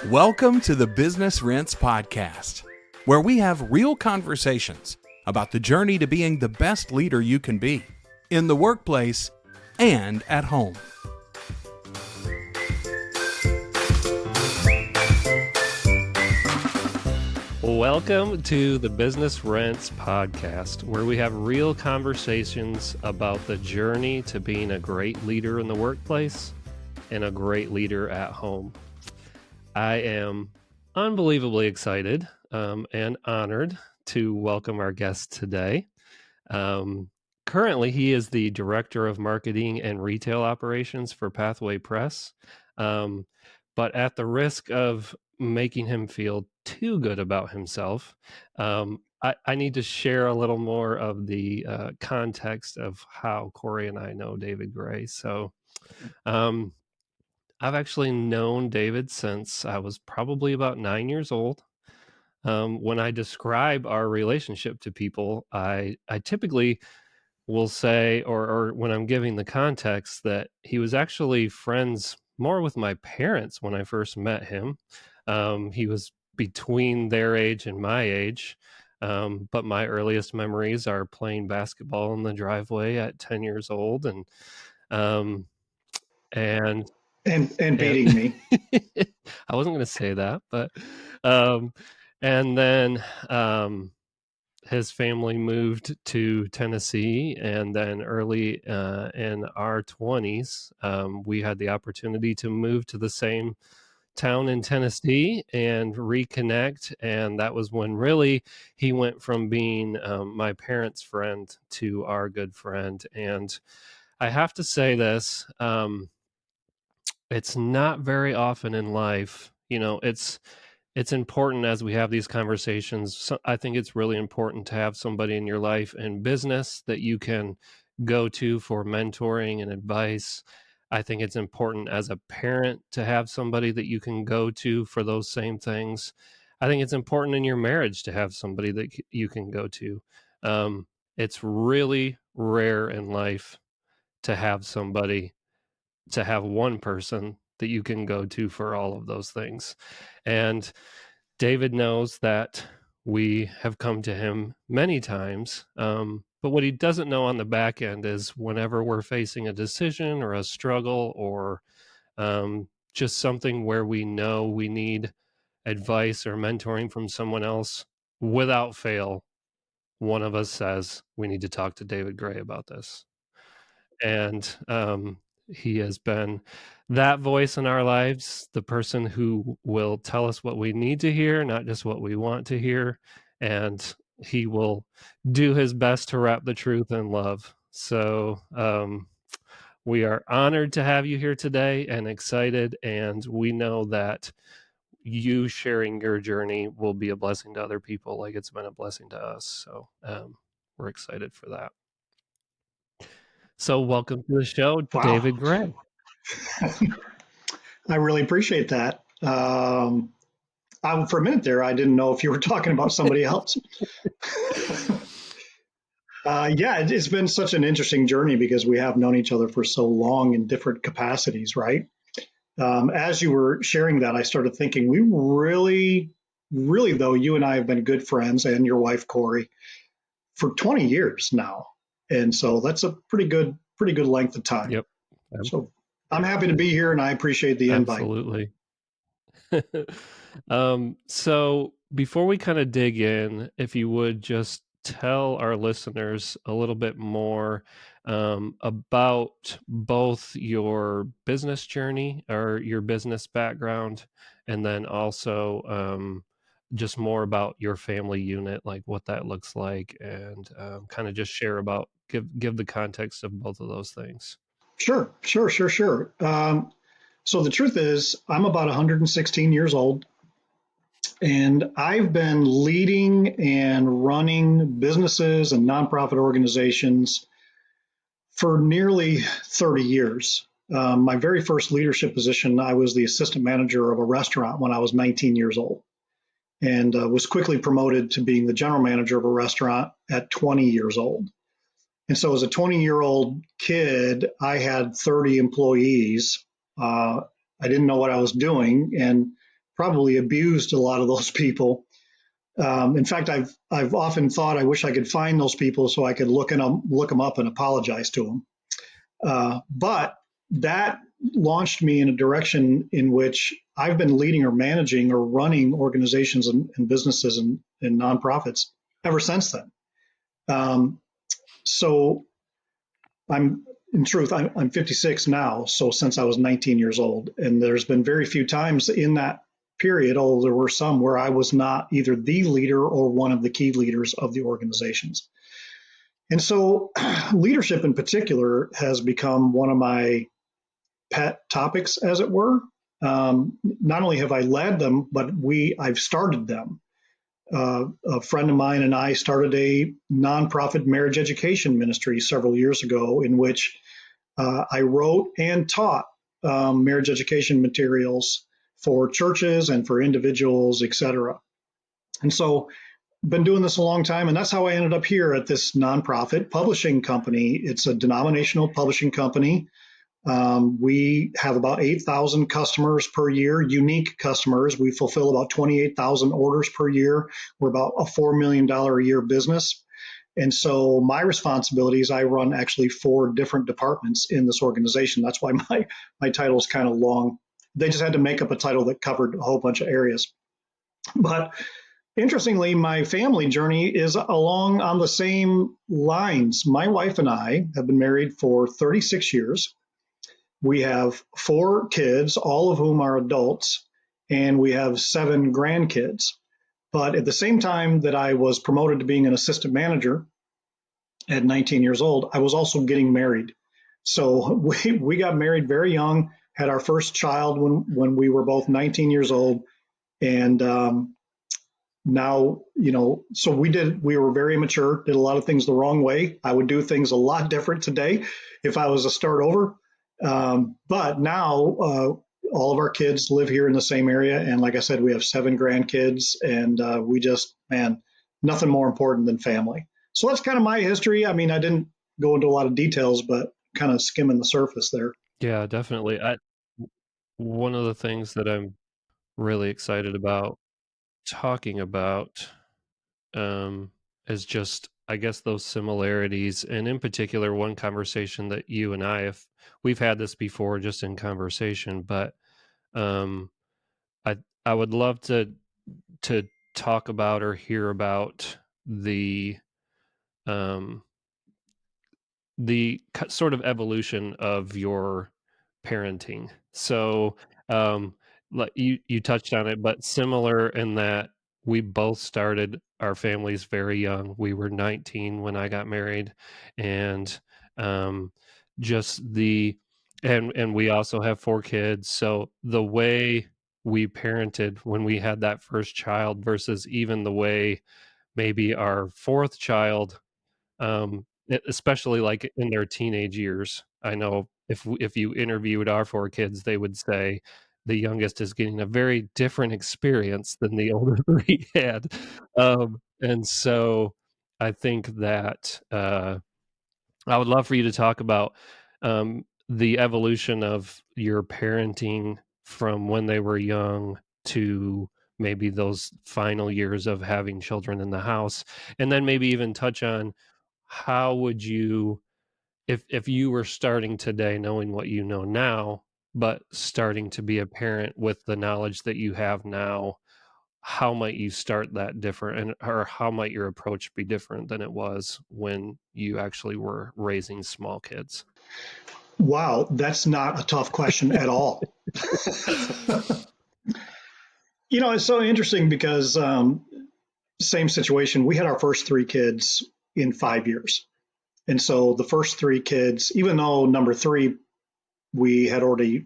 Welcome to the Business Rents Podcast, where we have real conversations about the journey to being the best leader you can be in the workplace and at home. Welcome to the Business Rents Podcast, where we have real conversations about the journey to being a great leader in the workplace and a great leader at home. I am unbelievably excited and honored to welcome our guest today. Currently, he is the Director of Marketing and Retail Operations for Pathway Press. But at the risk of making him feel too good about himself, I need to share a little more of the context of how Corey and I know David Gray. So I've actually known David since I was probably about 9 years old. When I describe our relationship to people, I typically will say, or when I'm giving the context, that he was actually friends more with my parents when I first met him. He was between their age and my age, but my earliest memories are playing basketball in the driveway at 10 years old and beating me. I wasn't going to say that, but and then his family moved to Tennessee, and then early in our 20s, we had the opportunity to move to the same town in Tennessee and reconnect. And that was when really he went from being my parents' friend to our good friend. And I have to say this, it's not very often in life, it's important as we have these conversations. So I think it's really important to have somebody in your life and business that you can go to for mentoring and advice. I think it's important as a parent to have somebody that you can go to for those same things. I think it's important in your marriage to have somebody that you can go to. It's really rare in life to have one person that you can go to for all of those things. And David knows that we have come to him many times. But what he doesn't know on the back end is whenever we're facing a decision or a struggle or just something where we know we need advice or mentoring from someone else, without fail, one of us says, we need to talk to David Gray about this. And he has been that voice in our lives, the person who will tell us what we need to hear, not just what we want to hear. And he will do his best to wrap the truth in love. So we are honored to have you here today and excited. And we know that you sharing your journey will be a blessing to other people like it's been a blessing to us. So we're excited for that. So welcome to the show, Wow. David Gray. I really appreciate that. For a minute there, I didn't know if you were talking about somebody else. It's been such an interesting journey because we have known each other for so long in different capacities, right? As you were sharing that, I started thinking we really, though, you and I have been good friends, and your wife, Corey, for 20 years now. And so that's a pretty good length of time. Yep. So I'm happy to be here, and I appreciate the invite. Absolutely. So before we kind of dig in, if you would just tell our listeners a little bit more about both your business journey or your business background, and then also just more about your family unit, like what that looks like, and kind of just share about, give the context of both of those things. Sure. So the truth is, I'm about 116 years old, and I've been leading and running businesses and nonprofit organizations for nearly 30 years. My very first leadership position, I was the assistant manager of a restaurant when I was 19 years old, and was quickly promoted to being the general manager of a restaurant at 20 years old. And so as a 20-year-old kid, I had 30 employees. I didn't know what I was doing. And probably abused a lot of those people. In fact, I've often thought I wish I could find those people so I could look them up and apologize to them. But that launched me in a direction in which I've been leading or managing or running organizations and businesses and nonprofits ever since then. So in truth, I'm 56 now. So since I was 19 years old, and there's been very few times in that period, although there were some where I was not either the leader or one of the key leaders of the organizations. And so leadership in particular has become one of my pet topics, as it were. Not only have I led them, but I've started them. A friend of mine and I started a nonprofit marriage education ministry several years ago in which I wrote and taught marriage education materials for churches and for individuals, et cetera. And so been doing this a long time, and that's how I ended up here at this nonprofit publishing company. It's a denominational publishing company. We have about 8,000 customers per year, unique customers. We fulfill about 28,000 orders per year. We're about a $4 million a year business. And so my responsibilities, I run actually 4 different departments in this organization. That's why my title is kind of long. They just had to make up a title that covered a whole bunch of areas. But interestingly, my family journey is along on the same lines. My wife and I have been married for 36 years. We have 4 kids, all of whom are adults, and we have 7 grandkids. But at the same time that I was promoted to being an assistant manager at 19 years old, I was also getting married. So we got married very young, had our first child when we were both 19 years old. And now, so we were very immature, did a lot of things the wrong way. I would do things a lot different today if I was to start over. But now all of our kids live here in the same area. And like I said, we have 7 grandkids, and nothing more important than family. So that's kind of my history. I mean, I didn't go into a lot of details, but kind of skimming the surface there. Yeah, definitely. One of the things that I'm really excited about talking about is just, I guess, those similarities, and in particular, one conversation that you and we've had this before just in conversation, but I would love to talk about or hear about the sort of evolution of your parenting. So, like you touched on it, but similar in that we both started our families very young. We were 19 when I got married, and just and we also have 4 kids. So the way we parented when we had that first child versus even the way maybe our 4th child, especially like in their teenage years. I know if you interviewed our 4 kids, they would say the youngest is getting a very different experience than the older 3 had. And so I think that I would love for you to talk about the evolution of your parenting from when they were young to maybe those final years of having children in the house, and then maybe even touch on how would you, if you were starting today knowing what you know now, but starting to be a parent with the knowledge that you have now, how might you start that different, or how might your approach be different than it was when you actually were raising small kids? Wow, that's not a tough question at all. It's so interesting because same situation. We had our first 3 kids in 5 years. And so the first 3 kids, even though number 3, we had already,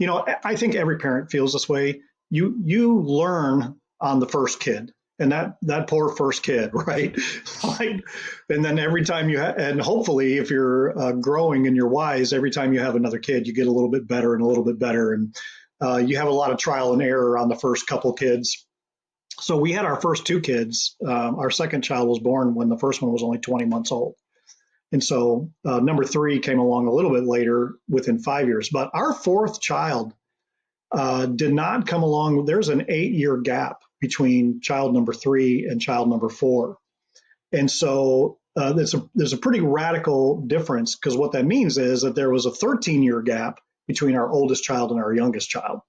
I think every parent feels this way. You learn on the first kid, and that poor first kid, right? And then every time and hopefully if you're growing and you're wise, every time you have another kid, you get a little bit better and a little bit better. And you have a lot of trial and error on the first couple kids. So we had our first 2 kids. Our second child was born when the first one was only 20 months old. And so number 3 came along a little bit later within 5 years. But our 4th child, did not come along. There's an 8-year gap between child number 3 and child number 4. And so there's a pretty radical difference, because what that means is that there was a 13-year gap between our oldest child and our youngest child.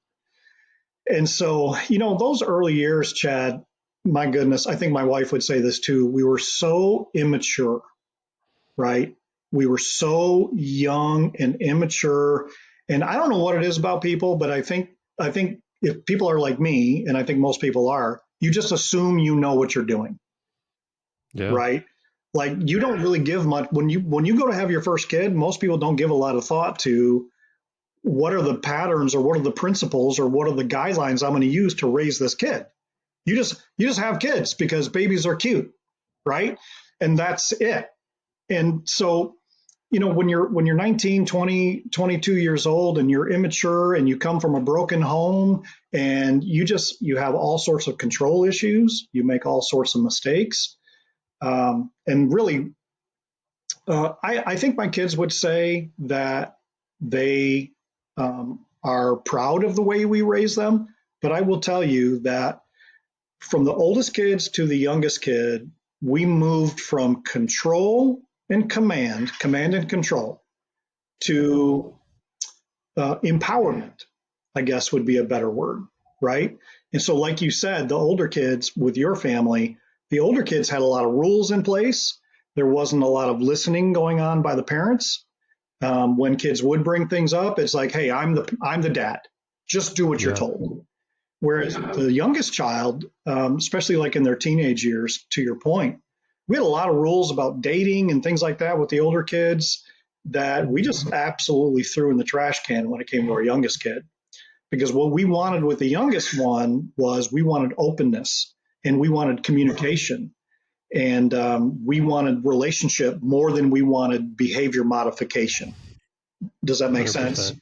And so, those early years, Chad, my goodness, I think my wife would say this too. We were so immature, right? We were so young and immature. And I don't know what it is about people, but I think if people are like me, and I think most people are, you just assume you know what you're doing. Yeah. Right? Like, you don't really give much when you go to have your first kid. Most people don't give a lot of thought to what are the patterns, or what are the principles, or what are the guidelines I'm going to use to raise this kid. You just have kids because babies are cute, right? And that's it. And so, when you're 19, 20, 22 years old, and you're immature, and you come from a broken home, and you have all sorts of control issues, you make all sorts of mistakes. And really, I think my kids would say that they are proud of the way we raise them. But I will tell you that from the oldest kids to the youngest kid, we moved from control and command and control, to empowerment, I guess would be a better word, right? And so, like you said, the older kids with your family, the older kids had a lot of rules in place. There wasn't a lot of listening going on by the parents. When kids would bring things up, it's like, hey, I'm the dad. Just do what you're told. Whereas the youngest child, especially like in their teenage years, to your point, we had a lot of rules about dating and things like that with the older kids that we just absolutely threw in the trash can when it came to our youngest kid. Because what we wanted with the youngest one was, we wanted openness, and we wanted communication, and we wanted relationship more than we wanted behavior modification. Does that make 100%. Sense?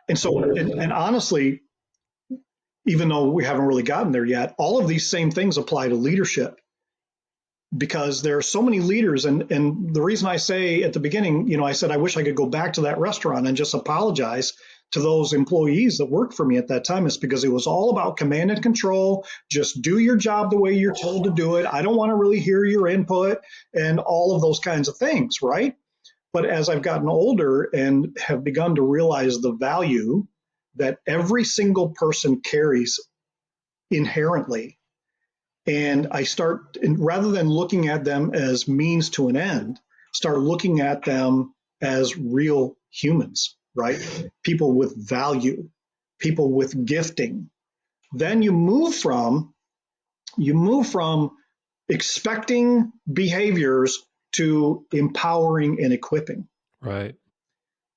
And so, and honestly, even though we haven't really gotten there yet, all of these same things apply to leadership, because there are so many leaders. And the reason I say at the beginning, I said, I wish I could go back to that restaurant and just apologize to those employees that worked for me at that time, is because it was all about command and control. Just do your job the way you're told to do it. I don't want to really hear your input and all of those kinds of things, right? But as I've gotten older and have begun to realize the value that every single person carries inherently, and I start, rather than looking at them as means to an end, start looking at them as real humans, right? People with value, people with gifting. Then you move from expecting behaviors to empowering and equipping. Right.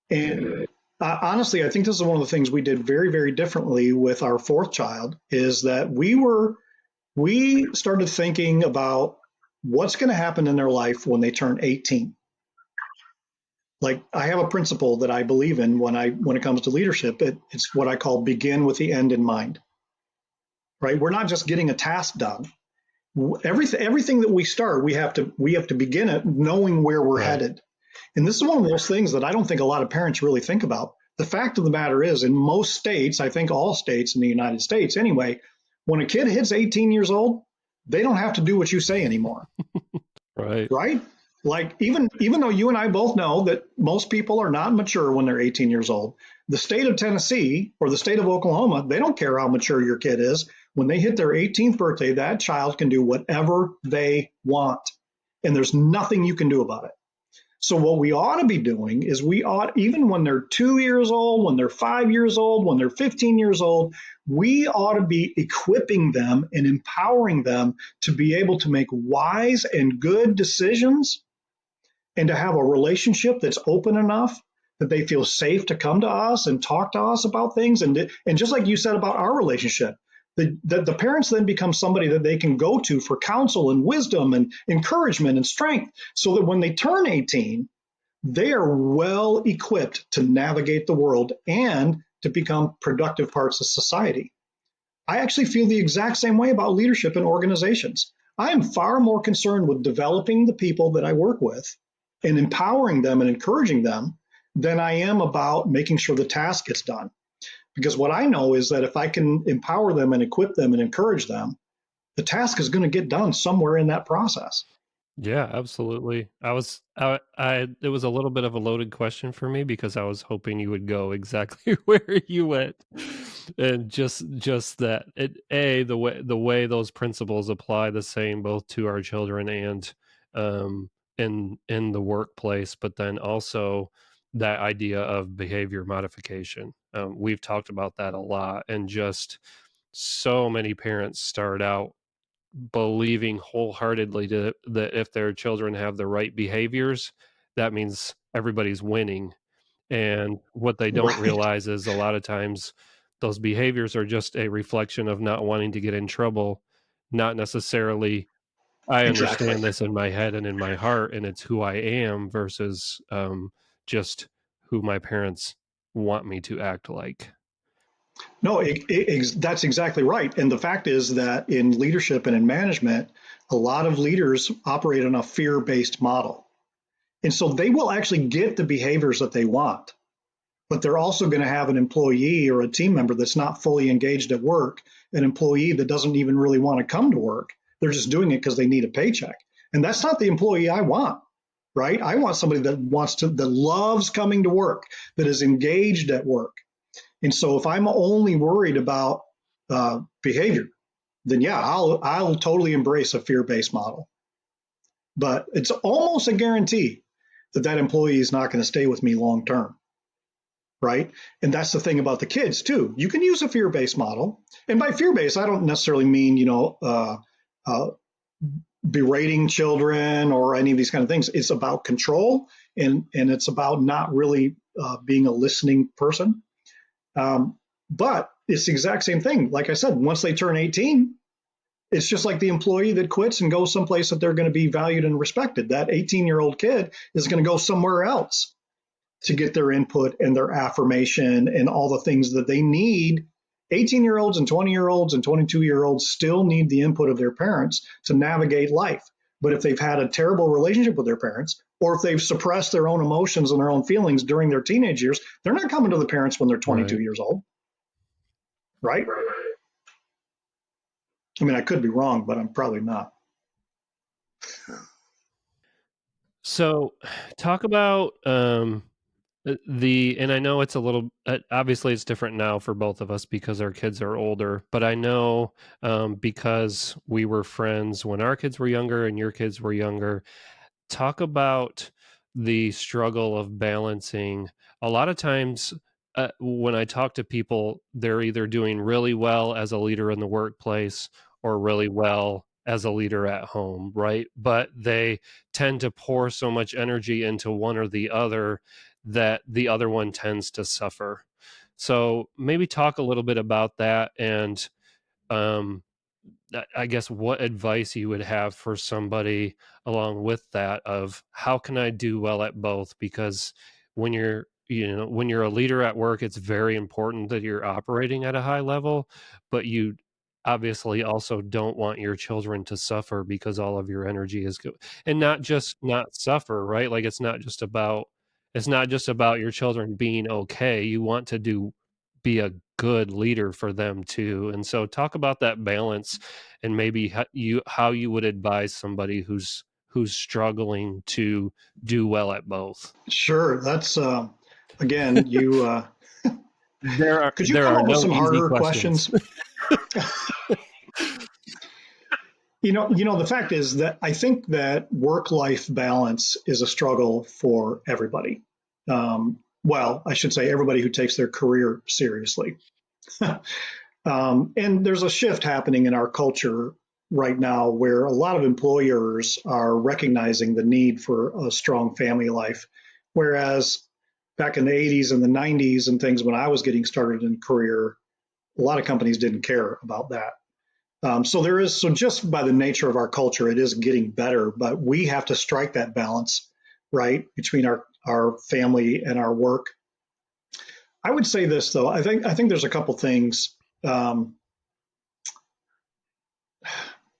And honestly, I think this is one of the things we did very, very differently with our fourth child, is that we started thinking about what's going to happen in their life when they turn 18. Like, I have a principle that I believe in when it comes to leadership. It's what I call begin with the end in mind, right? We're not just getting a task done. Everything that we start, we have to begin it knowing where we're headed. And this is one of those things that I don't think a lot of parents really think about. The fact of the matter is, in most states, I think all states in the United States anyway, when a kid hits 18 years old, they don't have to do what you say anymore. Right? Like, even though you and I both know that most people are not mature when they're 18 years old, the state of Tennessee or the state of Oklahoma, they don't care how mature your kid is. When they hit their 18th birthday, that child can do whatever they want. And there's nothing you can do about it. So what we ought to be doing is, even when they're 2 years old, when they're 5 years old, when they're 15 years old, we ought to be equipping them and empowering them to be able to make wise and good decisions, and to have a relationship that's open enough that they feel safe to come to us and talk to us about things. And just like you said about our relationship, the parents then become somebody that they can go to for counsel and wisdom and encouragement and strength, so that when they turn 18, they are well equipped to navigate the world and to become productive parts of society. I actually feel the exact same way about leadership in organizations. I am far more concerned with developing the people that I work with and empowering them and encouraging them than I am about making sure the task gets done. Because what I know is that if I can empower them and equip them and encourage them, the task is going to get done somewhere in that process. Yeah, absolutely. It was a little bit of a loaded question for me because I was hoping you would go exactly where you went. And just that the way those principles apply the same both to our children and um in the workplace, but then also that idea of behavior modification. We've talked about that a lot, and just so many parents start out believing wholeheartedly that if their children have the right behaviors, that means everybody's winning. And what they don't Right. realize is a lot of times those behaviors are just a reflection of not wanting to get in trouble, not necessarily, I Exactly. understand this in my head and in my heart, and it's who I am versus just who my parents want me to act like. No, that's exactly right. And the fact is that in leadership and in management, a lot of leaders operate on a fear-based model. And so they will actually get the behaviors that they want, but they're also going to have an employee or a team member that's not fully engaged at work, an employee that doesn't even really want to come to work. They're just doing it because they need a paycheck. And that's not the employee I want, right? I want somebody that loves coming to work, that is engaged at work. And so if I'm only worried about behavior, then yeah, I'll totally embrace a fear-based model. But it's almost a guarantee that that employee is not going to stay with me long term, right? And that's the thing about the kids too. You can use a fear-based model, and by fear-based, I don't necessarily mean berating children or any of these kind of things. It's about control, and it's about not really being a listening person. But it's the exact same thing. Like I said, once they turn 18, it's just like the employee that quits and goes someplace that they're going to be valued and respected. That 18-year-old kid is going to go somewhere else to get their input and their affirmation and all the things that they need. 18-year-olds and 20-year-olds and 22-year-olds still need the input of their parents to navigate life. But if they've had a terrible relationship with their parents, or if they've suppressed their own emotions and their own feelings during their teenage years, they're not coming to the parents when they're 22 Right. years old. Right? I mean, I could be wrong, but I'm probably not. So talk about and I know it's a little obviously it's different now for both of us because our kids are older, but I know because we were friends when our kids were younger and your kids were younger. Talk about the struggle of balancing. A lot of times when I talk to people, they're either doing really well as a leader in the workplace or really well as a leader at home, right? But they tend to pour so much energy into one or the other that the other one tends to suffer. So maybe talk a little bit about that, and um, I guess what advice you would have for somebody along with that of how can I do well at both? Because when you're a leader at work, it's very important that you're operating at a high level, but you obviously also don't want your children to suffer because all of your energy is and not just not suffer, right? Like it's not just about your children being okay. You want to be a good leader for them too. And so talk about that balance and maybe how you would advise somebody who's struggling to do well at both. Sure. That's, again, you, could you There come are up with no some easy harder questions. questions? The fact is that I think that work-life balance is a struggle for everybody. Well, I should say everybody who takes their career seriously. And there's a shift happening in our culture right now where a lot of employers are recognizing the need for a strong family life. Whereas back in the 80s and the 90s and things when I was getting started in career, a lot of companies didn't care about that. So just by the nature of our culture, it is getting better, but we have to strike that balance, right, between our family and our work. I would say this though. I think there's a couple things. Um,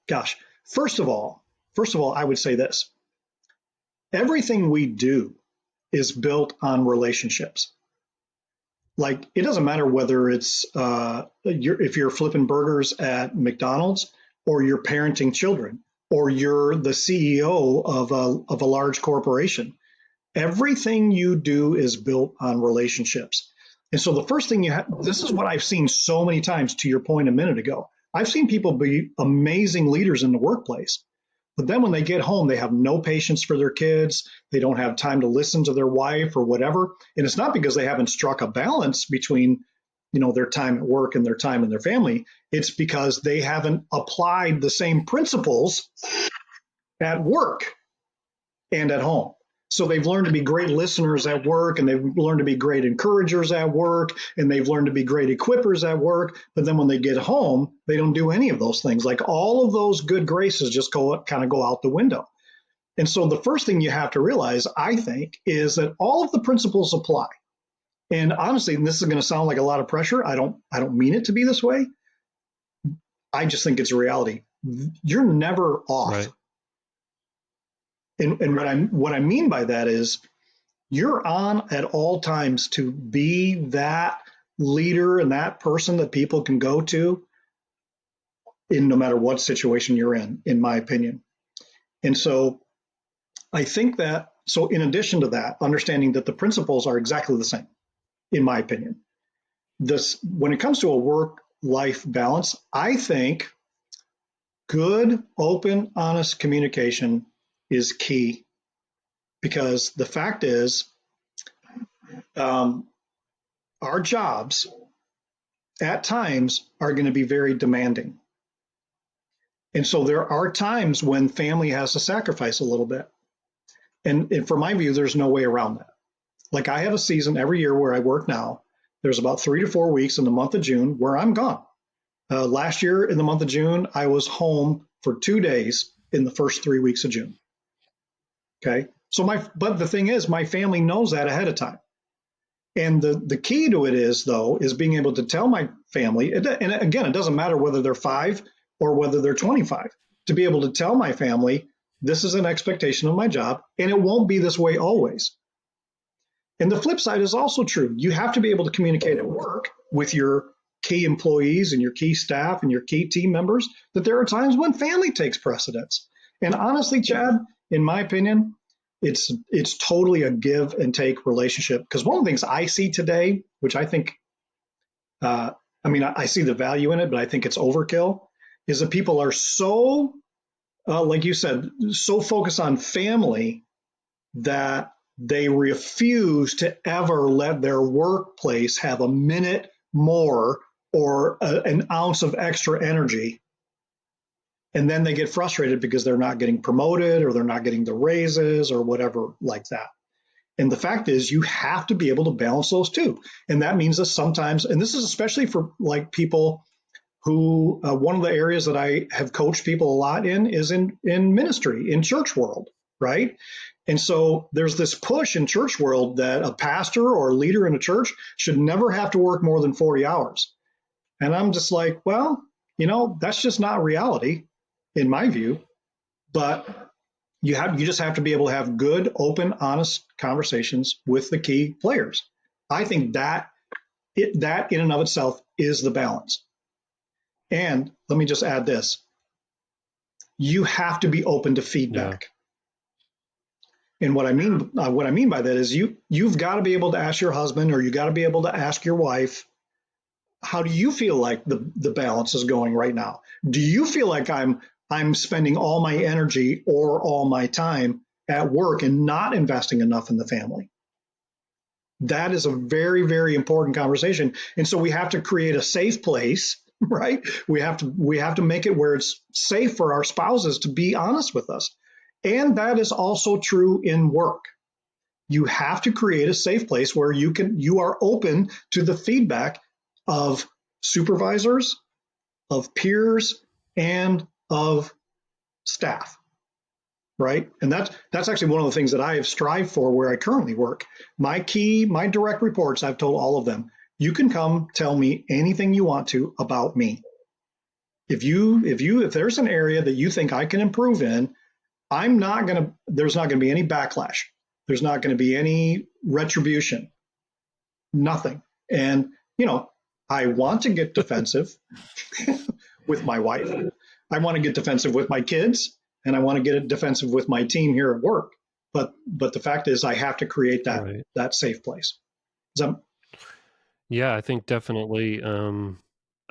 gosh, first of all, I would say this: everything we do is built on relationships. like, it doesn't matter whether it's if you're flipping burgers at McDonald's, or you're parenting children, or you're the CEO of a large corporation. Everything you do is built on relationships. And so the first thing this is what I've seen so many times, to your point a minute ago. I've seen people be amazing leaders in the workplace, but then when they get home, they have no patience for their kids. They don't have time to listen to their wife or whatever. And it's not because they haven't struck a balance between, their time at work and their time in their family. It's because they haven't applied the same principles at work and at home. So they've learned to be great listeners at work, and they've learned to be great encouragers at work, and they've learned to be great equippers at work. But then when they get home, they don't do any of those things. Like, all of those good graces just go out the window. And so the first thing you have to realize, I think, is that all of the principles apply. And honestly, and this is going to sound like a lot of pressure. I don't mean it to be this way. I just think it's a reality. You're never off. Right. And what I mean by that is, you're on at all times to be that leader and that person that people can go to in no matter what situation you're in my opinion. And so I think that, so in addition to that, understanding that the principles are exactly the same, in my opinion, when it comes to a work-life balance, I think good, open, honest communication is key, because the fact is, our jobs at times are going to be very demanding. And so there are times when family has to sacrifice a little bit. And from my view, there's no way around that. Like, I have a season every year where I work now. There's about 3 to 4 weeks in the month of June where I'm gone. Last year in the month of June, I was home for 2 days in the first 3 weeks of June. Okay. But the thing is, my family knows that ahead of time. And the key to it is being able to tell my family, and again, it doesn't matter whether they're 5 or whether they're 25, to be able to tell my family, this is an expectation of my job, and it won't be this way always. And the flip side is also true. You have to be able to communicate at work with your key employees and your key staff and your key team members that there are times when family takes precedence. And honestly, Chad, in my opinion, it's totally a give and take relationship. Because one of the things I see today, which I think, I see the value in it, but I think it's overkill, is that people are so, like you said, so focused on family that they refuse to ever let their workplace have a minute more or an ounce of extra energy. And then they get frustrated because they're not getting promoted, or they're not getting the raises or whatever like that. And the fact is, you have to be able to balance those two. And that means that sometimes, and this is especially for like people who, one of the areas that I have coached people a lot in is in ministry, in church world, right? And so there's this push in church world that a pastor or a leader in a church should never have to work more than 40 hours. And I'm just like, well, that's just not reality in my view. But you just have to be able to have good, open, honest conversations with the key players. I think that in and of itself is the balance. And let me just add this. You have to be open to feedback. Yeah. And what I mean by that is you've got to be able to ask your husband, or you got to be able to ask your wife, how do you feel like the balance is going right now? Do you feel like I'm spending all my energy or all my time at work and not investing enough in the family? That is a very, very important conversation. And so we have to create a safe place, right? We have to make it where it's safe for our spouses to be honest with us. And that is also true in work. You have to create a safe place where you are open to the feedback of supervisors, of peers, and of staff, right? And that's actually one of the things that I have strived for where I currently work. My direct reports, I've told all of them, you can come tell me anything you want to about me. If there's an area that you think I can improve in, there's not going to be any backlash. There's not going to be any retribution. Nothing. And, I want to get defensive with my wife. I want to get defensive with my kids, and I want to get defensive with my team here at work. But the fact is, I have to create Right. that safe place. So, Yeah, I think definitely.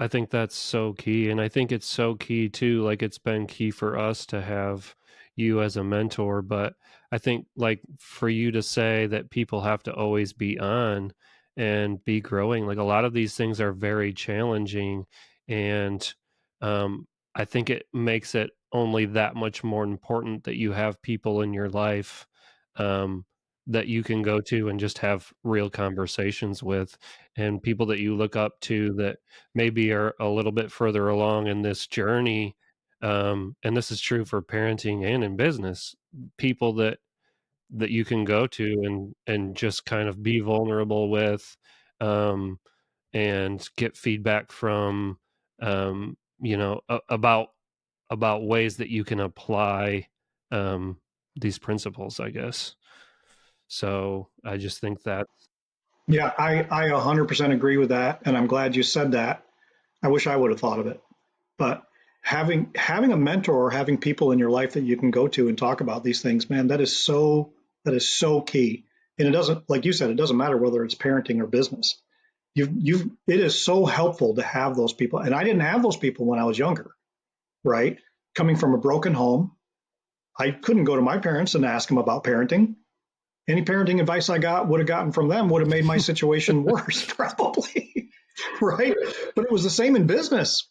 I think that's so key. And I think it's so key too. Like it's been key for us to have you as a mentor. But I think like for you to say that people have to always be on and be growing, like a lot of these things are very challenging. And um, I think it makes it only that much more important that you have people in your life um, that you can go to and just have real conversations with, and people that you look up to that maybe are a little bit further along in this journey. And this is true for parenting and in business. People that you can go to and just kind of be vulnerable with, um, and get feedback from, about ways that you can apply um, these principles, I guess. So I just think that. yeah, I 100% agree with that. And I'm glad you said that. I wish I would have thought of it. But having a mentor or having people in your life that you can go to and talk about these things, man, that is so key. And it doesn't, like you said, it doesn't matter whether it's parenting or business. It is so helpful to have those people. And I didn't have those people when I was younger, right? Coming from a broken home, I couldn't go to my parents and ask them about parenting. Any parenting advice I would have gotten from them would have made my situation worse, probably, right? But it was the same in business.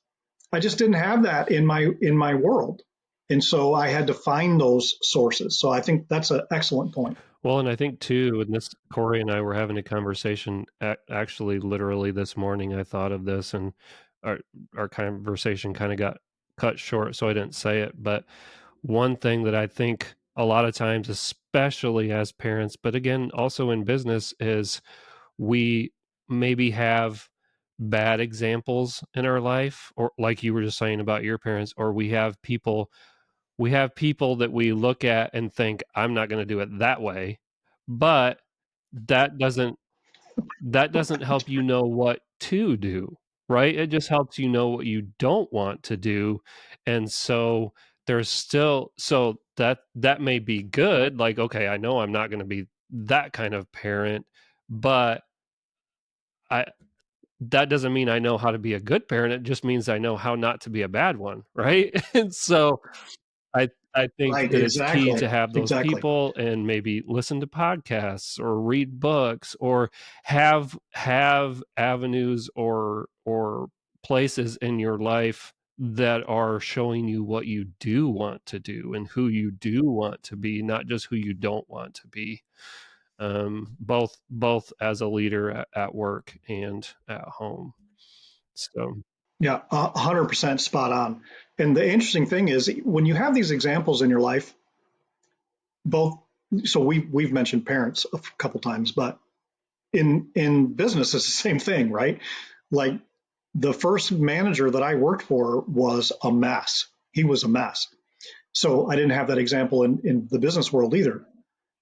I just didn't have that in my world. And so I had to find those sources. So I think that's an excellent point. Well, and I think too, and this Corey and I were having a conversation actually literally this morning. I thought of this, and our our conversation kind of got cut short, so I didn't say it. But one thing that I think a lot of times, especially as parents, but again, also in business, is we maybe have bad examples in our life, or like you were just saying about your parents, or we have people that we look at and think, I'm not going to do it that way. But that doesn't help you know what to do, right? It just helps you know what you don't want to do. And so there's still, so that may be good. Like, okay, I know I'm not going to be that kind of parent, but I that doesn't mean I know how to be a good parent. It just means I know how not to be a bad one, right? And so I think Right. that it's key to Exactly. have those Exactly. people and maybe listen to podcasts or read books or have avenues or places in your life that are showing you what you do want to do and who you do want to be, not just who you don't want to be. Both as a leader at work and at home. So Yeah, 100% spot on. And the interesting thing is when you have these examples in your life, both, so we've mentioned parents a couple times, but in business, it's the same thing, right? Like the first manager that I worked for was a mess. He was a mess. So I didn't have that example in the business world either.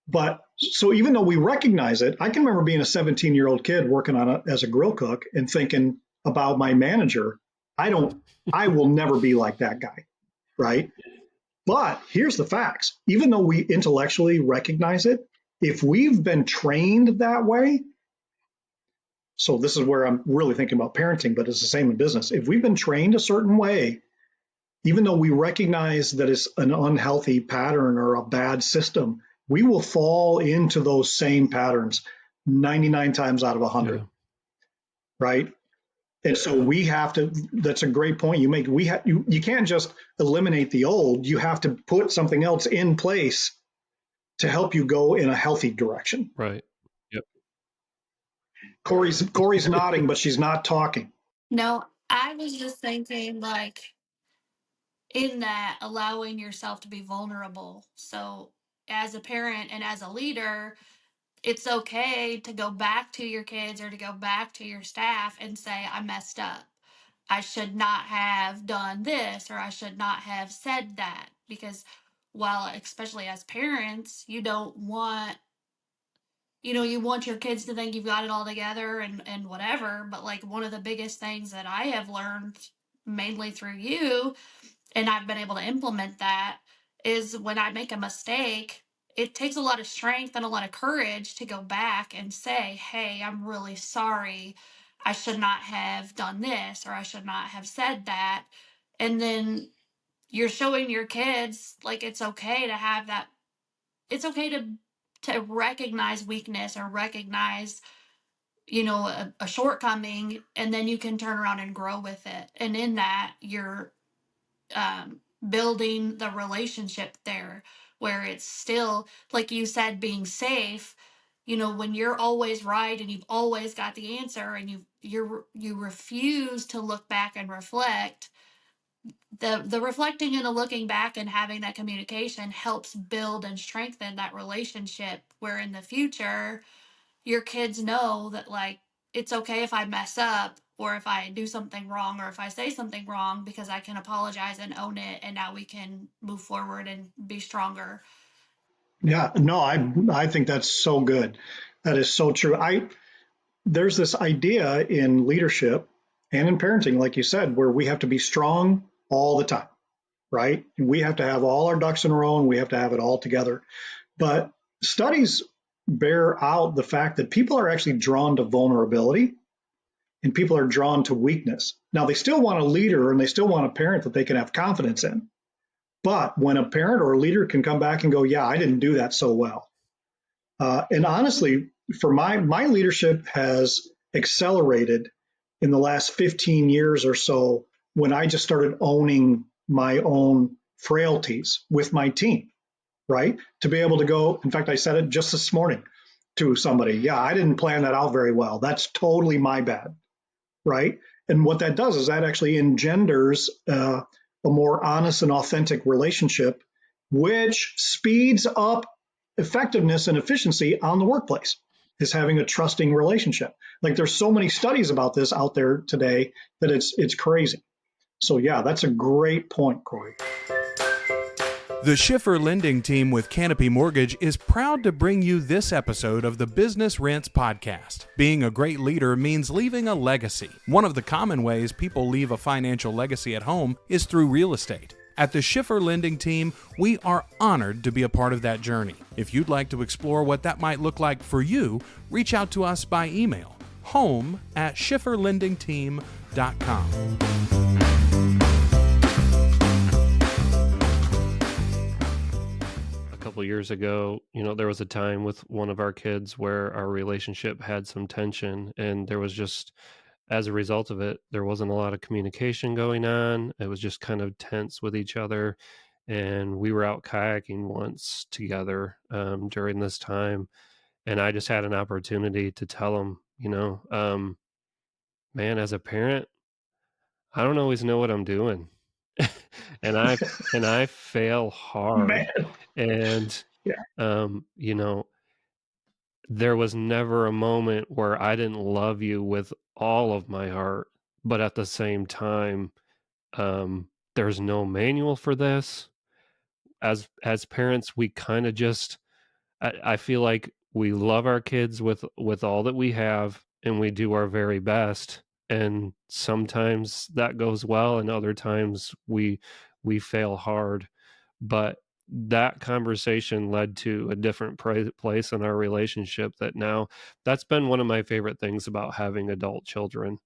But so even though we recognize it, I can remember being a 17-year-old kid working on it as a grill cook and thinking about my manager. I will never be like that guy, right? But here's the facts. Even though we intellectually recognize it, if we've been trained that way, so this is where I'm really thinking about parenting, but it's the same in business. If we've been trained a certain way, even though we recognize that it's an unhealthy pattern or a bad system, we will fall into those same patterns 99 times out of 100, yeah, right? And so we have to, that's a great point you make. You can't just eliminate the old, you have to put something else in place to help you go in a healthy direction. right. Yep. Corey's nodding, but she's not talking. No, I was just thinking, like, in that allowing yourself to be vulnerable. So, as a parent and as a leader, it's okay to go back to your kids or to go back to your staff and say, I messed up. I should not have done this or I should not have said that. Because, while, especially as parents, you don't want you want your kids to think you've got it all together and whatever. But like one of the biggest things that I have learned mainly through you, and I've been able to implement that, is when I make a mistake, it takes a lot of strength and a lot of courage to go back and say, hey, I'm really sorry. I should not have done this, or I should not have said that. And then you're showing your kids like it's okay to have that. It's okay to recognize weakness or recognize a shortcoming, and then you can turn around and grow with it, and in that you're building the relationship there, where it's still, like you said, being safe. When you're always right and you've always got the answer, and you refuse to look back and reflect, the reflecting and the looking back and having that communication helps build and strengthen that relationship, where in the future your kids know that, like, it's okay if I mess up, or if I do something wrong, or if I say something wrong, because I can apologize and own it, and now we can move forward and be stronger. Yeah, no, I think that's so good. That is so true. There's this idea in leadership and in parenting, like you said, where we have to be strong all the time, right? We have to have all our ducks in a row and we have to have it all together. But studies bear out the fact that people are actually drawn to vulnerability and people are drawn to weakness. Now, they still want a leader and they still want a parent that they can have confidence in. But when a parent or a leader can come back and go, yeah, I didn't do that so well. And honestly, for my leadership has accelerated in the last 15 years or so, when I just started owning my own frailties with my team, right? To be able to go, in fact, I said it just this morning to somebody. Yeah, I didn't plan that out very well. That's totally my bad, right? And what that does is that actually engenders a more honest and authentic relationship, which speeds up effectiveness and efficiency on the workplace, is having a trusting relationship. Like, there's so many studies about this out there today that it's crazy. So yeah, that's a great point, Corey. The Shiffer Lending Team with Canopy Mortgage is proud to bring you this episode of the Business Rents Podcast. Being a great leader means leaving a legacy. One of the common ways people leave a financial legacy at home is through real estate. At the Shiffer Lending Team, we are honored to be a part of that journey. If you'd like to explore what that might look like for you, reach out to us by email, home@shifferlendingteam.com. Couple years ago, there was a time with one of our kids where our relationship had some tension, and there was just, as a result of it, there wasn't a lot of communication going on. It was just kind of tense with each other. And we were out kayaking once together during this time, and I just had an opportunity to tell him, man, as a parent, I don't always know what I'm doing. and I fail hard. Man. And Yeah. there was never a moment where I didn't love you with all of my heart, but at the same time, there's no manual for this. As parents, we kind of just, I feel like we love our kids with all that we have, and we do our very best. And sometimes that goes well, and other times we fail hard. But that conversation led to a different place in our relationship, that's been one of my favorite things about having adult children,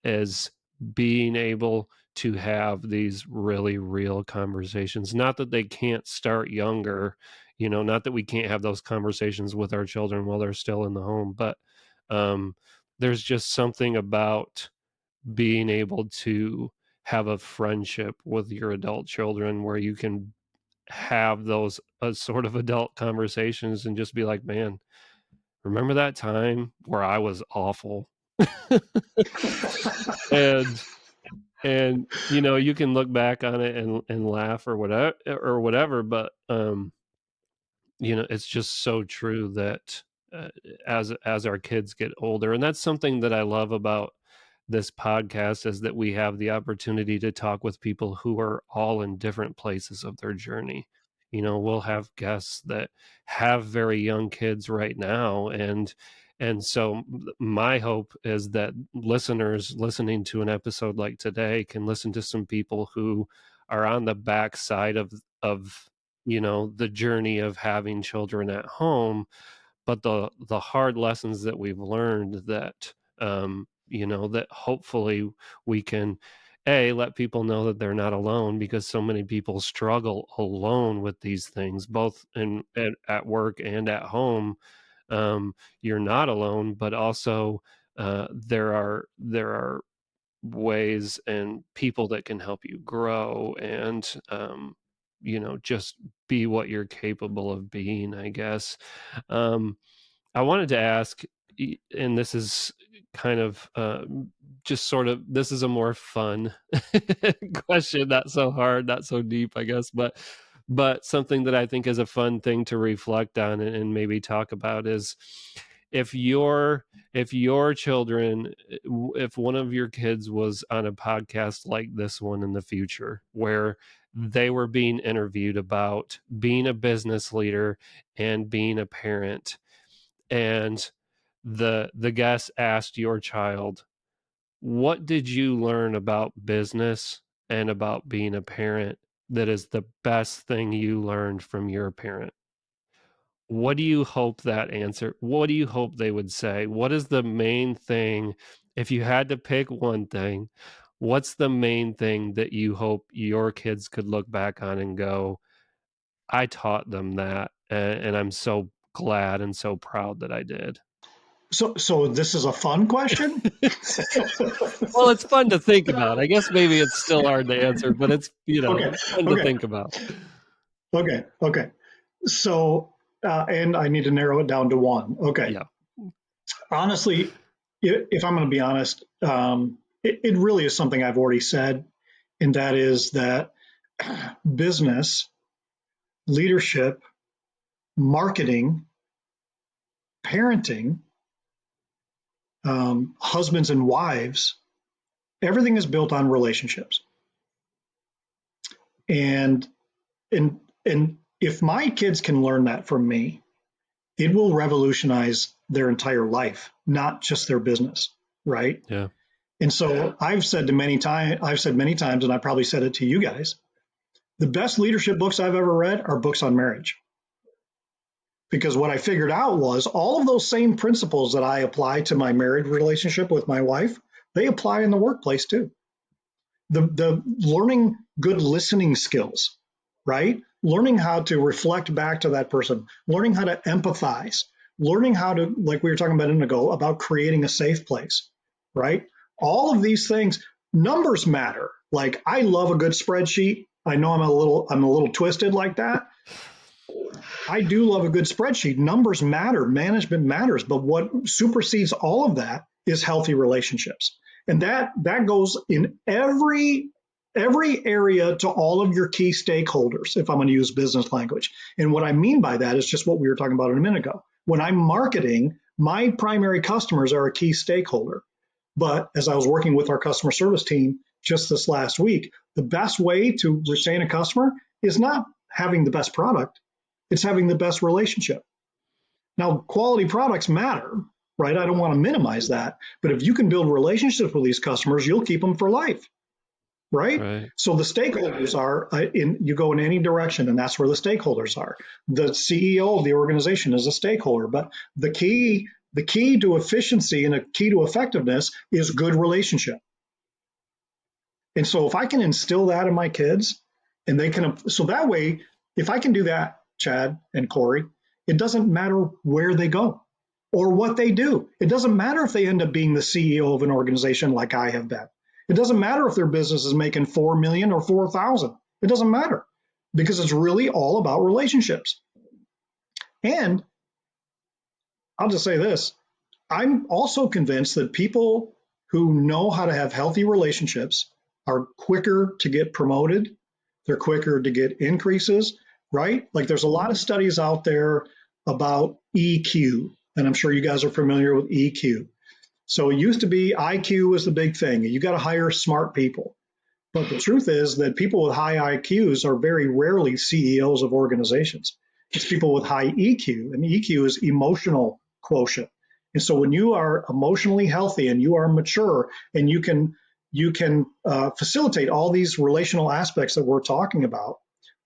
is being able to have these really real conversations. Not that they can't start younger, not that we can't have those conversations with our children while they're still in the home, but there's just something about being able to have a friendship with your adult children where you can have those sort of adult conversations and just be like, man, remember that time where I was awful? and you can look back on it and laugh or whatever, but it's just so true that as our kids get older, and that's something that I love about this podcast, is that we have the opportunity to talk with people who are all in different places of their journey. we'll have guests that have very young kids right now. And so my hope is that listeners listening to an episode like today can listen to some people who are on the backside of the journey of having children at home, but the hard lessons that we've learned that that hopefully we can let people know that they're not alone, because so many people struggle alone with these things, both at work and at home. You're not alone, but also there are ways and people that can help you grow and just be what you're capable of being, I guess. I wanted to ask, and this is kind of just sort of, this is a more fun question, not so hard, not so deep, I guess, but something that I think is a fun thing to reflect on and maybe talk about is if your children, if one of your kids was on a podcast like this one in the future, where they were being interviewed about being a business leader and being a parent, and the guest asked your child, what did you learn about business and about being a parent that is the best thing you learned from your parent? What do you hope what do you hope they would say? What is the main thing, if you had to pick one thing, what's the main thing that you hope your kids could look back on and go, I taught them that, and I'm so glad and so proud that I did? So this is a fun question. Well, it's fun to think about. I guess maybe it's still hard to answer, but it's, Okay. fun to Okay. think about. Okay. So, and I need to narrow it down to one. Okay. Yeah. Honestly, if I'm going to be honest, it really is something I've already said, and that is that business, leadership, marketing, parenting, husbands and wives, everything is built on relationships. And and if my kids can learn that from me, it will revolutionize their entire life, not just their business, right? Yeah. And so I've said many times, and I probably said it to you guys, the best leadership books I've ever read are books on marriage. Because what I figured out was all of those same principles that I apply to my married relationship with my wife, they apply in the workplace too. The learning good listening skills, right? Learning how to reflect back to that person, learning how to empathize, learning how to, like we were talking about a minute ago, about creating a safe place, right? All of these things, numbers matter. Like I love a good spreadsheet. I know I'm a little twisted like that. I do love a good spreadsheet. Numbers matter, management matters, but what supersedes all of that is healthy relationships. And that goes in every area to all of your key stakeholders, if I'm going to use business language. And what I mean by that is just what we were talking about a minute ago. When I'm marketing, my primary customers are a key stakeholder. But as I was working with our customer service team just this last week, the best way to retain a customer is not having the best product, it's having the best relationship. Now, quality products matter, right? I don't want to minimize that. But if you can build relationships with these customers, you'll keep them for life, right? So the stakeholders are, you go in any direction, and that's where the stakeholders are. The CEO of the organization is a stakeholder, but the key to efficiency and a key to effectiveness is good relationship. And so if I can instill that in my kids, and they can, so that way, if I can do that, Chad and Corey, it doesn't matter where they go or what they do. It doesn't matter if they end up being the CEO of an organization like I have been. It doesn't matter if their business is making 4 million or 4,000. It doesn't matter, because it's really all about relationships. And I'll just say this, I'm also convinced that people who know how to have healthy relationships are quicker to get promoted. They're quicker to get increases, right? Like there's a lot of studies out there about EQ, and I'm sure you guys are familiar with EQ. So it used to be IQ was the big thing. You got to hire smart people. But the truth is that people with high IQs are very rarely CEOs of organizations. It's people with high EQ, and EQ is emotional quotient. And so when you are emotionally healthy and you are mature and you can facilitate all these relational aspects that we're talking about,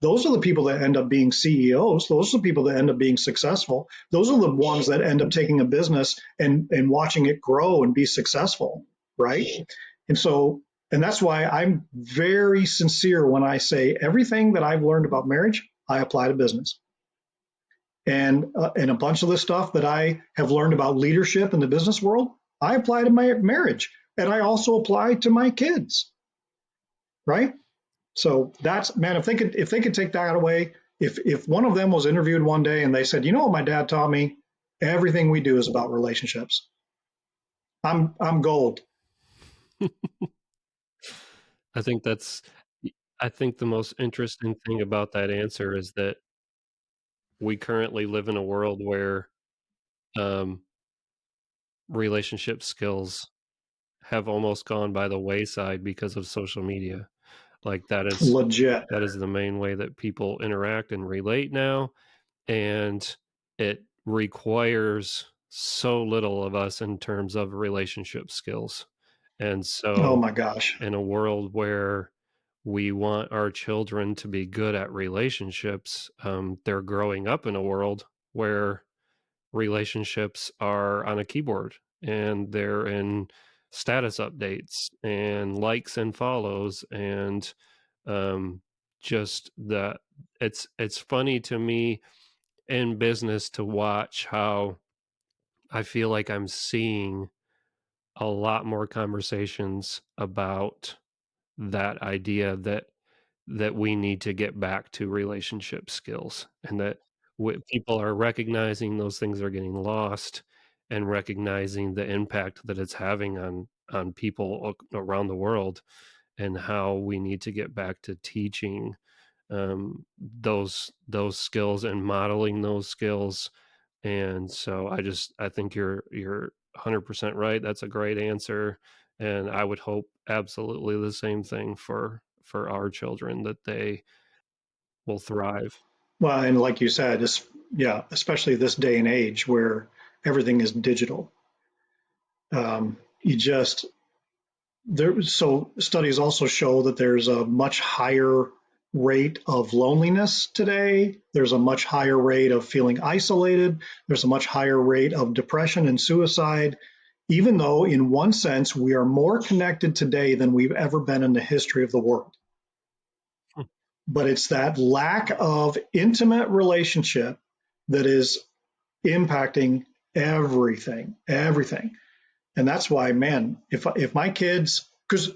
those are the people that end up being CEOs. Those are the people that end up being successful. Those are the ones that end up taking a business and watching it grow and be successful, right? And so, and that's why I'm very sincere when I say everything that I've learned about marriage, I apply to business. And a bunch of the stuff that I have learned about leadership in the business world, I apply to my marriage, and I also apply to my kids, right? So that's, man, if they could take that away, if one of them was interviewed one day and they said, you know what my dad taught me, everything we do is about relationships. I'm gold. I think the most interesting thing about that answer is that we currently live in a world where relationship skills have almost gone by the wayside because of social media. Like that is Legit. the main way that people interact and relate now, and it requires so little of us in terms of relationship skills. And Oh so my gosh. in a world where we want our children to be good at relationships, they're growing up in a world where relationships are on a keyboard and they're in status updates and likes and follows, and just that it's funny to me in business to watch how I feel like I'm seeing a lot more conversations about that idea that we need to get back to relationship skills, and that people are recognizing those things are getting lost, and recognizing the impact that it's having on people around the world, and how we need to get back to teaching those skills and modeling those skills. And so I think you're 100% right. That's a great answer, and I would hope absolutely the same thing for our children, that they will thrive. Well, and like you said, yeah, especially this day and age where everything is digital. You just there. So studies also show that there's a much higher rate of loneliness today. There's a much higher rate of feeling isolated. There's a much higher rate of depression and suicide. Even though, in one sense, we are more connected today than we've ever been in the history of the world. But it's that lack of intimate relationship that is impacting everything. And that's why, man, if my kids, because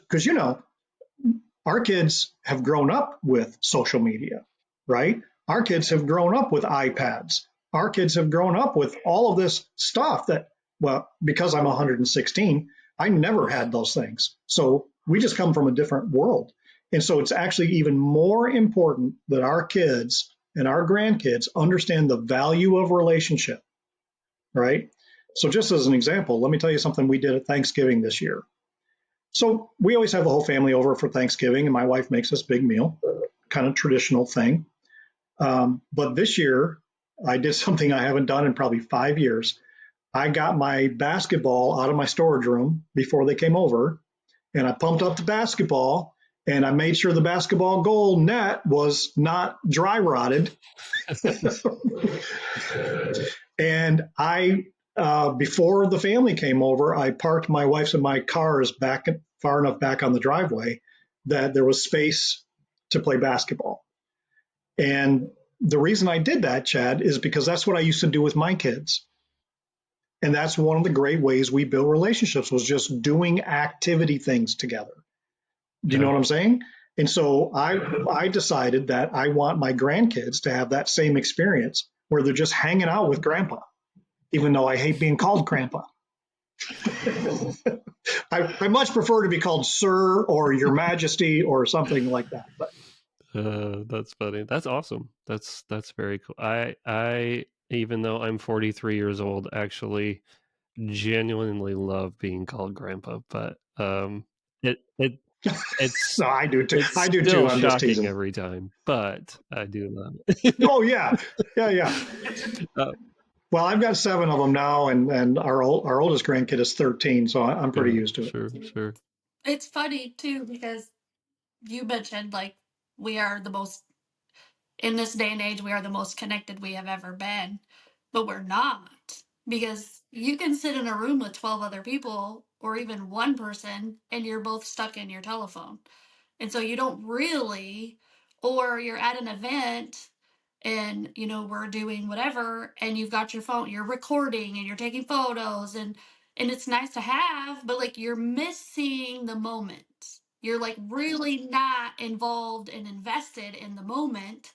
our kids have grown up with social media, right? Our kids have grown up with iPads. Our kids have grown up with all of this stuff that, well, because I'm 116, I never had those things. So we just come from a different world. And so it's actually even more important that our kids and our grandkids understand the value of relationship, right? So just as an example, let me tell you something we did at Thanksgiving this year. So we always have the whole family over for Thanksgiving, and my wife makes this big meal, kind of traditional thing. But this year, I did something I haven't done in probably 5 years. I got my basketball out of my storage room before they came over, and I pumped up the basketball, and I made sure the basketball goal net was not dry rotted. And before the family came over, I parked my wife's and my cars back far enough back on the driveway that there was space to play basketball. And the reason I did that, Chad, is because that's what I used to do with my kids. And that's one of the great ways we build relationships, was just doing activity things together. Do you know what I'm saying? And so I decided that I want my grandkids to have that same experience where they're just hanging out with grandpa, even though I hate being called grandpa. I much prefer to be called sir or your majesty or something like that. But That's funny. That's awesome. That's very cool. I even though I'm 43 years old, actually genuinely love being called grandpa. But it It's So I do too. it's I do still too. I'm just shocking teasing. every time, but I do love it. Oh yeah, yeah. Uh, Well, I've got 7 of them now, and our oldest grandkid is 13, so I'm pretty yeah, used to it. sure. It's funny too because you mentioned like we are the most in this day and age, we are the most connected we have ever been, but we're not because you can sit in a room with 12 other people or even one person and you're both stuck in your telephone. And so you don't really, or you're at an event and we're doing whatever and you've got your phone, you're recording and you're taking photos and it's nice to have, but like you're missing the moment. You're like really not involved and invested in the moment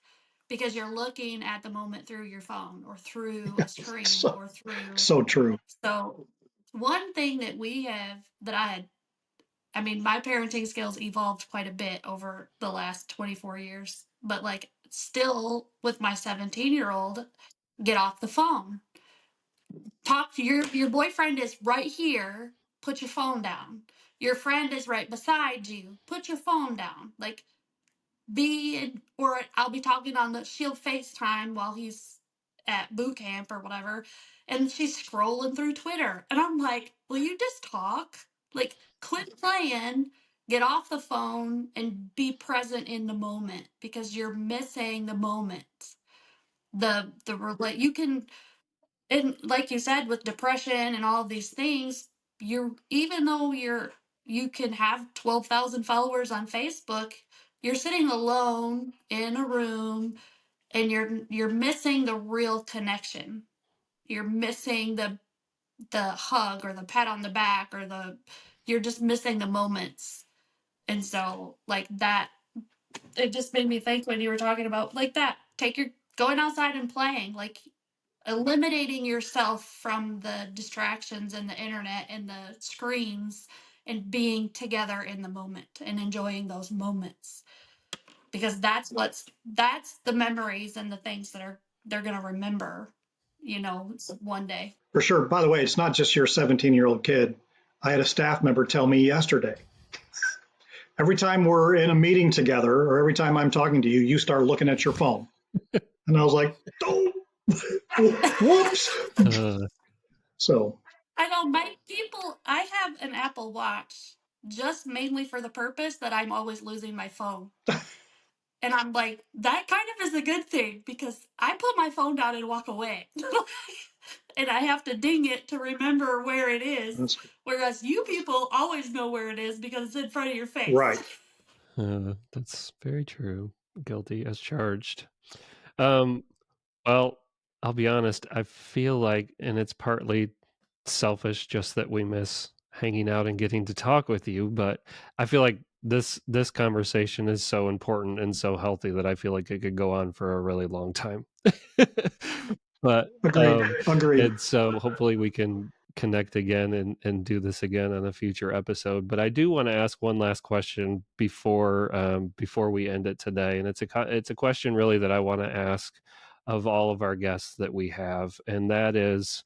because you're looking at the moment through your phone or through a screen So or through. so true. So one thing that we have that I mean, my parenting skills evolved quite a bit over the last 24 years, but like still with my 17-year-old, get off the phone. Talk to your boyfriend is right here, put your phone down. Your friend is right beside you, put your phone down. Like or I'll be talking on she'll FaceTime while he's at boot camp or whatever, and she's scrolling through Twitter. And I'm like, will you just talk? Like, quit playing, get off the phone, and be present in the moment because you're missing the moment. You can, and like you said, with depression and all of these things, even though you can have 12,000 followers on Facebook, you're sitting alone in a room and you're missing the real connection. You're missing the hug or the pat on the back or you're just missing the moments. And so like that, it just made me think when you were talking about like that, going outside and playing, like eliminating yourself from the distractions and the internet and the screens and being together in the moment and enjoying those moments because that's the memories and the things they're going to remember one day. For sure. By the way, it's not just your 17-year-old kid. I had a staff member tell me yesterday, every time we're in a meeting together or every time I'm talking to you, you start looking at your phone. And I was like, oh, whoops. Uh, So I know I have an Apple Watch just mainly for the purpose that I'm always losing my phone. And I'm like, that kind of is a good thing because I put my phone down and walk away. And I have to ding it to remember where it is. that's Whereas you people always know where it is because it's in front of your face. right. that's very true. Guilty as charged. Um, well, I'll be honest. I feel like, and it's partly selfish, just that we miss hanging out and getting to talk with you. But I feel like this conversation is so important and so healthy that I feel like it could go on for a really long time. But Agreed. and so hopefully we can connect again and do this again on a future episode. But I do want to ask one last question before we end it today, and it's a question really that I want to ask of all of our guests that we have, and that is,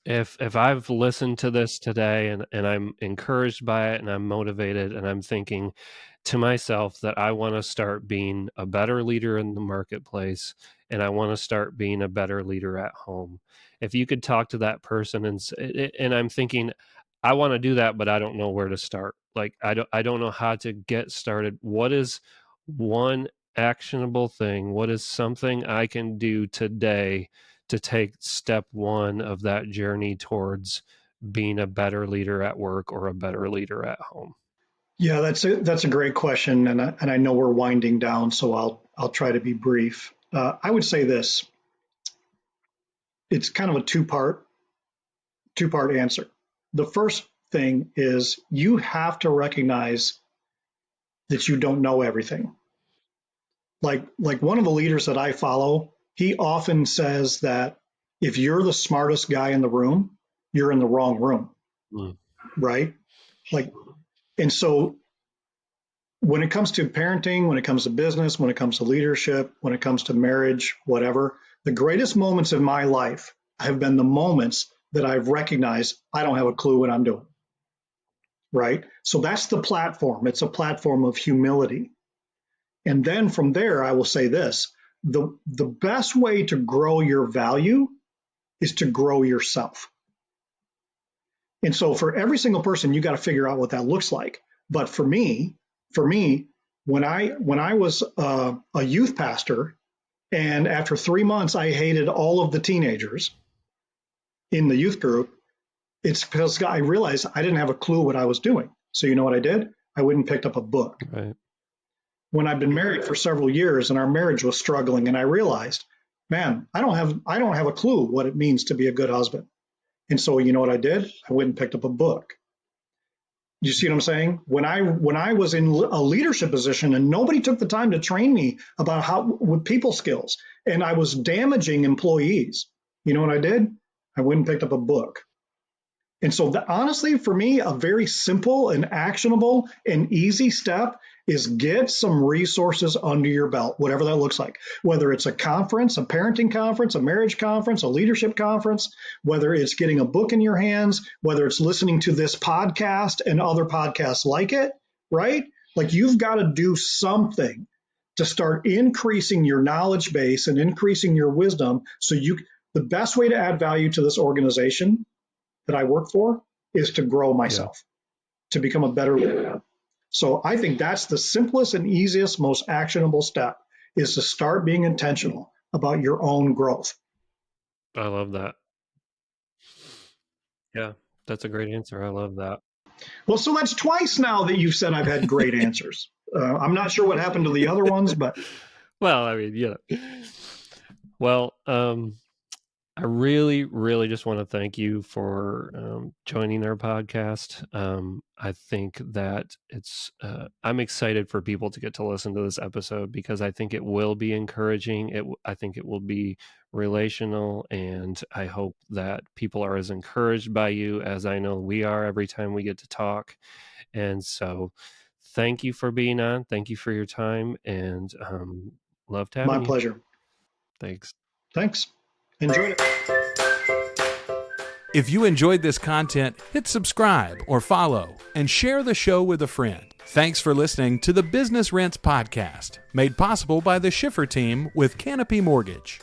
if I've listened to this today and I'm encouraged by it and I'm motivated and I'm thinking to myself that I want to start being a better leader in the marketplace and I want to start being a better leader at home. If you could talk to that person and I'm thinking I want to do that, but I don't know where to start. Like I don't know how to get started. What is one actionable thing? What is something I can do today to take step one of that journey towards being a better leader at work or a better leader at home? Yeah, that's a great question, and I know we're winding down, so I'll try to be brief. I would say this: it's kind of a two part answer. The first thing is you have to recognize that you don't know everything. Like one of the leaders that I follow, he often says that if you're the smartest guy in the room, you're in the wrong room, Mm. right? Like, and so when it comes to parenting, when it comes to business, when it comes to leadership, when it comes to marriage, whatever, the greatest moments of my life have been the moments that I've recognized I don't have a clue what I'm doing. right? So that's the platform. It's a platform of humility. And then from there, I will say this, the best way to grow your value is to grow yourself. And so for every single person, you got to figure out what that looks like. But for me, when I was a youth pastor, and after 3 months, I hated all of the teenagers in the youth group, it's because I realized I didn't have a clue what I was doing. So you know what I did? I went and picked up a book. Right. When I've been married for several years and our marriage was struggling, and I realized, man, I don't have a clue what it means to be a good husband. And so you know what I did? I went and picked up a book. You see what I'm saying? When I was in a leadership position and nobody took the time to train me about how with people skills, and I was damaging employees, you know what I did? I went and picked up a book. And so honestly, for me, a very simple and actionable and easy step is get some resources under your belt, whatever that looks like, whether it's a conference, a parenting conference, a marriage conference, a leadership conference, whether it's getting a book in your hands, whether it's listening to this podcast and other podcasts like it, right? Like you've got to do something to start increasing your knowledge base and increasing your wisdom. So the best way to add value to this organization that I work for is to grow myself, to become a better leader. So I think that's the simplest and easiest, most actionable step, is to start being intentional about your own growth. I love that. Yeah, that's a great answer. I love that. Well, so that's twice now that you've said I've had great answers. I'm not sure what happened to the other ones, but Well, I mean, well, I really, really just want to thank you for joining our podcast. I think that I'm excited for people to get to listen to this episode because I think it will be encouraging. I think it will be relational, and I hope that people are as encouraged by you as I know we are every time we get to talk. And so thank you for being on. Thank you for your time, and loved having my you. pleasure. Thanks. Enjoyed it. If you enjoyed this content, hit subscribe or follow and share the show with a friend. Thanks for listening to the Business Rents Podcast, made possible by the Shiffer Team with Canopy Mortgage.